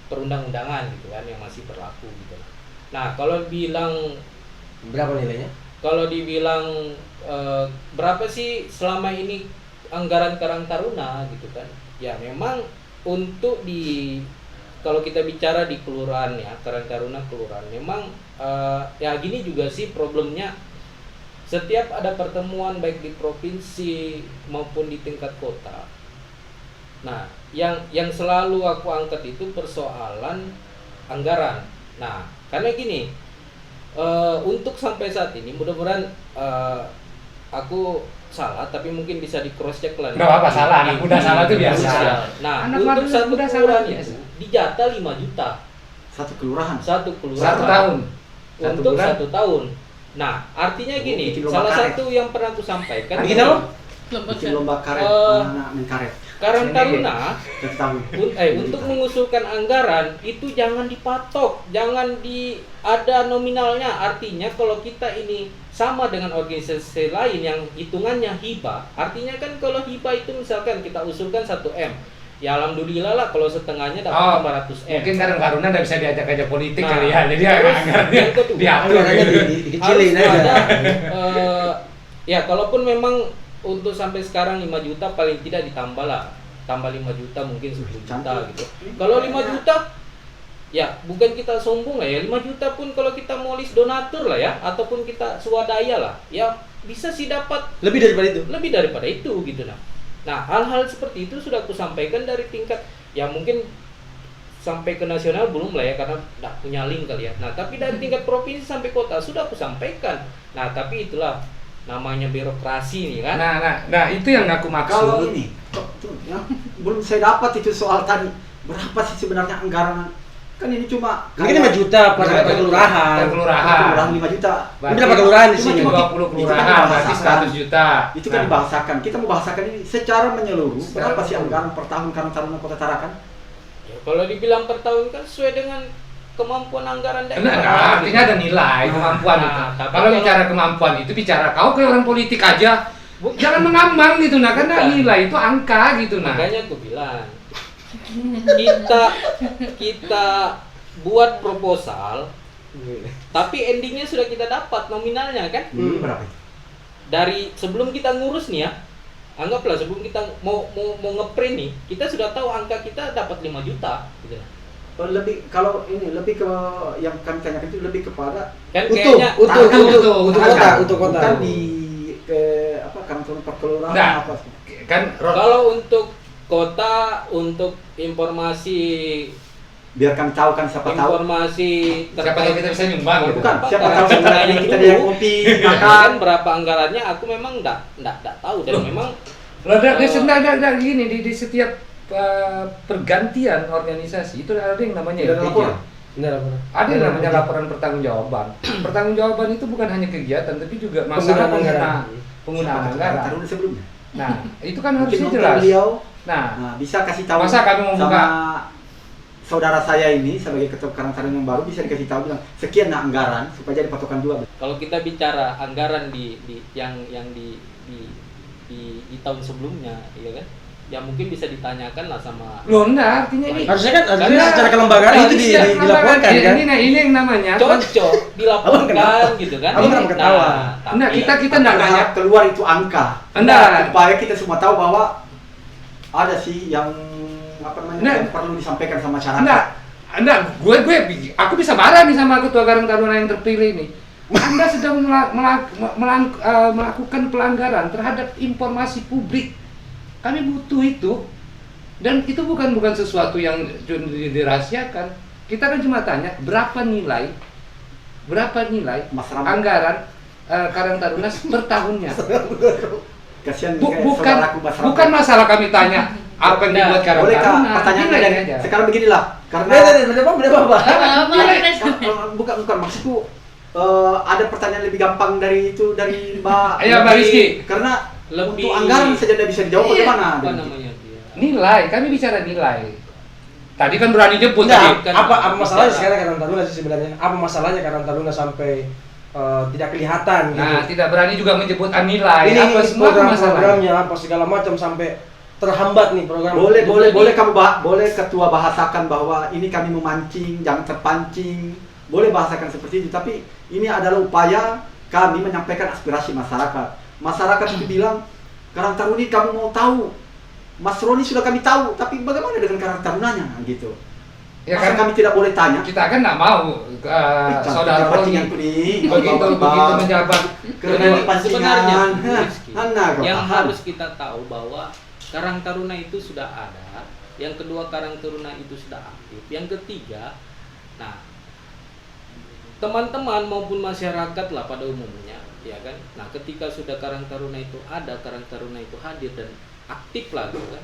perundang-undangan gitu kan yang masih berlaku gitu. Nah, kalau bilang Berapa nilainya? kalau dibilang berapa sih selama ini anggaran Karang Taruna gitu kan? Ya memang untuk kalau kita bicara di kelurahan ya, Karang Taruna kelurahan memang ya gini juga sih problemnya. Setiap ada pertemuan baik di provinsi maupun di tingkat kota. Nah, yang selalu aku angkat itu persoalan anggaran. Nah, karena gini, untuk sampai saat ini mudah-mudahan aku salah, tapi mungkin bisa di cross check lah. Nggak apa-apa, salah. Anak muda salah itu biasa. Nah, Anak untuk satu muda salah kelurahan biasa. itu dijatah 5 juta. Satu kelurahan. Satu kelurahan. 1 tahun. Untuk bulan. 1 tahun. Nah, artinya gini, bikin lomba salah karet. satu yang pernah aku sampaikan. Bikin apa? Bikin lomba karet, Eh, anak-anak main karet. Karang Taruna Ketahui. untuk mengusulkan anggaran itu jangan dipatok, jangan ada nominalnya. Artinya kalau kita ini sama dengan organisasi lain yang hitungannya hibah, artinya kan kalau hibah itu misalkan kita usulkan 1M, ya alhamdulillah lah kalau setengahnya dapat 500M. Mungkin Karang Taruna nggak bisa diajak-ajak politik Nah, kali ya. Jadi terus anggarannya yang kedua, diatur. Anggarannya gitu. dikecilin harus aja. ada, ya kalaupun memang untuk sampai sekarang 5 juta paling tidak ditambah lah, tambah 5 juta mungkin 10 juta gitu. Kalau 5 juta ya bukan kita sombong lah ya, 5 juta pun kalau kita mau list donatur lah ya, ataupun kita swadaya lah, ya bisa sih dapat Lebih daripada itu gitu. Nah hal-hal seperti itu sudah aku sampaikan dari tingkat ya mungkin sampai ke nasional belum lah ya, karena tidak punya link kali ya. Nah tapi dari tingkat provinsi sampai kota sudah aku sampaikan. Nah tapi itulah namanya birokrasi nih kan. Nah itu yang aku Kalau maksud. ini tuh, yang belum saya dapat itu soal tadi berapa sih sebenarnya anggaran, kan ini cuma Ini kan 5 juta per kelurahan. Per kelurahan. kelurahan 5 juta. Ini berapa kelurahan di sini? 20 kelurahan berarti 100 juta. Itu kan dibahasakan. Kita mau bahasakan ini secara menyeluruh. Berapa sih anggaran per tahun Karang Taruna Kota Tarakan? Ya, kalau dibilang per tahun kan sesuai dengan kemampuan anggaran daerah. Nah, artinya ada nilai kemampuan Nah, itu. tapi Kalau kalau- bicara kemampuan itu bicara kau kayak orang politik aja. Jangan mengambang gitu nah, karena Bukan. nilai itu angka gitu nah. Makanya aku bilang kita buat proposal, tapi endingnya sudah kita dapat nominalnya kan. Berapa itu? Dari sebelum kita ngurus nih ya, anggaplah sebelum kita mau ngeprint nih, kita sudah tahu angka kita dapat 5 juta gitu. Lebih kalau ini lebih ke yang kami tanyakan itu lebih kepada Kan Utuh kayaknya kota, angka. utuh kota. Bukan di ke apa Karang Taruna per kelurahan Nah. apa. Kan kalau untuk kota, untuk informasi Biar kami tahu kan siapa tahu. informasi siapa tahu kita bisa nyumbang gitu. Bukan, siapa tahu Anggaran sebenarnya kita itu, dia kopi kan makan. berapa anggarannya aku memang enggak tahu dan memang Loh, ada gini di setiap pergantian organisasi itu ada yang namanya Tidak ada LPJ. laporan. Ada yang namanya laporan pertanggungjawaban. Pertanggungjawaban itu bukan hanya kegiatan tapi juga masalah penggunaan anggaran. Taruna sebelumnya. Nah, itu kan Mungkin harusnya mungkin jelas. beliau Nah, bisa kasih tahu Masa kami mau sama buka? saudara saya ini sebagai ketua Karang Taruna yang baru bisa dikasih tahu bilang sekian nah anggaran supaya jadi patokan juga. kalau kita bicara anggaran di tahun sebelumnya, ya kan? Ya mungkin bisa ditanyakan lah sama. loh enggak, artinya ini Harusnya Karena- secara kelembagaan itu dilaporkan kan. Ini yang namanya. Cocok Abang kenapa? dilaporkan gitu kan. Abang kenapa ketawa? Enggak, kita Kita enggak nanya. keluar itu angka. Enggak. Supaya kita semua tahu bahwa ada sih yang apa namanya Enggak. yang perlu disampaikan sama masyarakat. Enggak, aku bisa marah nih sama ketua Karang Taruna yang terpilih nih. Anda sedang melakukan pelanggaran terhadap informasi publik. Kami butuh itu, dan itu bukan sesuatu yang dirahasiakan. Kita kan cuma tanya berapa nilai Mas Ram, anggaran Karang Taruna per tahunnya. kasihan Bu- kayak bukan saudaraku Mas Ram. bukan masalah kami tanya apa yang dibuat Karang Boleh kak Taruna. pertanyaan Nilai dari aja. sekarang beginilah karena Beda apa? bukan maksudku ada pertanyaan lebih gampang dari itu dari Mbak Ayo, Mbak Rizky. karena Lebih- untuk anggaran saja tidak bisa dijawab Iya. bagaimana Apa Dek? namanya dia? Nilai, kami bicara nilai. Tadi kan berani jemput Enggak, tadi. apa masalahnya sekarang Karang Taruna sih sebenarnya? Apa masalahnya Karang Taruna sampai tidak kelihatan gitu? Nah, tidak berani juga menyebut nilai. Ini Apa semua masalahnya? program-programnya apa segala macam sampai terhambat nih program. boleh kamu boleh ketua bahasakan bahwa ini kami memancing jangan terpancing, boleh bahasakan seperti itu, tapi ini adalah upaya kami menyampaikan aspirasi masyarakat itu bilang Karang Taruna ini kamu mau tahu Mas Roni sudah kami tahu, tapi bagaimana dengan Karang Tarunanya gitu. Ya Masa kan kami tidak boleh tanya? kita kan nggak mau saudara Roni begitu menjabat Karena Sebenarnya pancingan. Rizky, yang paham. harus kita tahu bahwa Karang Taruna itu sudah ada, yang kedua Karang Taruna itu sudah aktif, yang ketiga, nah teman-teman maupun masyarakat lah pada umumnya, ya kan. Nah ketika sudah Karang Taruna itu ada, Karang Taruna itu hadir dan aktif lah gitu kan,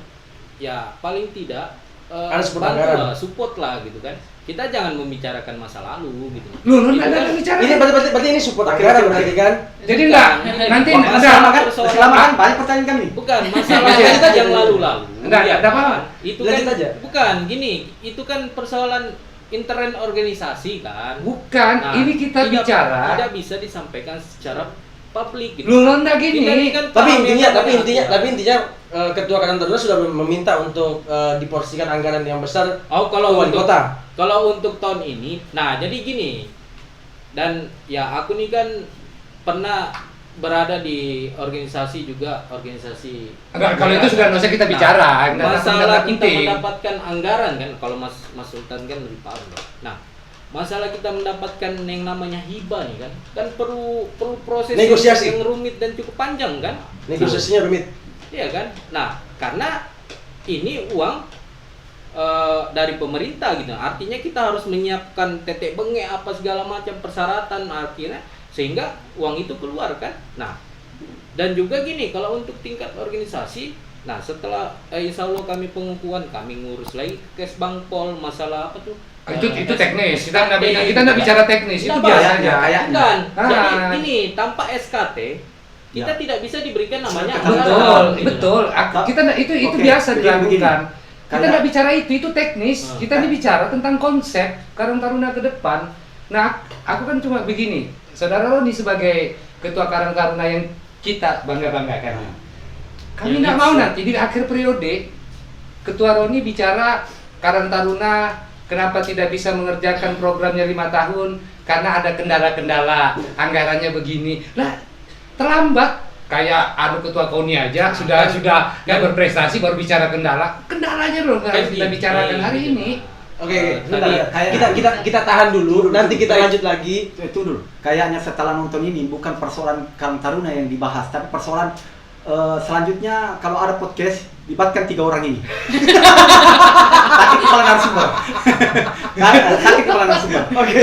ya paling tidak Ada support bantu anggaran. lah, support lah gitu kan. Kita jangan membicarakan masa lalu gitu. Lu Itu ada kan- bicara. Ini berarti ini support anggaran berarti kan? Jadi enggak, nanti Wah, enggak. selama kan, persoalan- selama kan banyak pertanyaan kami. Bukan masalah Lanjut aja. yang lalu-lalu. Enggak, ya ada apa-apa. kan? Itu Lanjut kan aja. bukan gini, itu kan persoalan intern organisasi kan. Bukan, Nah, ini kita tidak- bicara. tidak bisa disampaikan secara publik gitu. Lu enggak Kita ini gini. kan Tapi paham intinya yang namanya ketua Karang Taruna sudah meminta untuk diporsikan anggaran yang besar Oh, ke kalau wali untuk kota. kalau untuk tahun ini, nah jadi gini. Dan ya aku nih kan pernah berada di organisasi juga, organisasi. Enggak, kalau itu sudah nggak usah kita bicara. Nggak Masalah kita penting. mendapatkan anggaran kan, kalau Mas Sultan kan lebih paham. Nah, masalah kita mendapatkan yang namanya hibah nih kan perlu proses Negosiasi. yang rumit dan cukup panjang kan. Negosiasinya rumit. Iya kan. Nah, karena ini uang dari pemerintah gitu, artinya kita harus menyiapkan tetek bengek apa segala macam persyaratan akhirnya sehingga uang itu keluar kan. Nah, dan juga gini, kalau untuk tingkat organisasi, nah setelah insya Allah kami pengukuhan, kami ngurus lagi ke Kesbangpol masalah apa tuh. Itu teknis. Kita nggak SKT, bicara teknis. Itu Nah, biasa kayaknya, aja. kayaknya. Bukan. Ah. Jadi ini tanpa SKT kita Ya. tidak bisa diberikan namanya Betul, anggaran, gitu. Betul. Kita itu Oke, biasa begini, dilakukan. Kita Kayak- nggak bicara itu teknis. Ah. Kita ini bicara tentang konsep Karang Taruna ke depan. Nah, aku kan cuma begini. Saudara Roni sebagai ketua Karang Taruna yang kita bangga-banggakan. Kami Ya, nggak mau nanti di akhir periode Ketua Roni bicara Karang Taruna kenapa tidak bisa mengerjakan programnya 5 tahun karena ada kendala-kendala anggarannya begini. Lah, terlambat. Kayak Ketua KONI aja sudah nggak berprestasi baru bicara kendalanya loh nggak harus kita bicarakan hari ini. Oke, Tadi bentar. kita tahan dulu, nanti kita lanjut lagi. Itu dulu. Kayaknya setelah nonton ini bukan persoalan Karang Taruna yang dibahas, tapi persoalan selanjutnya kalau ada podcast libatkan 3 orang ini. Sakit kepala narasumber. Sakit kepala narasumber. Oke.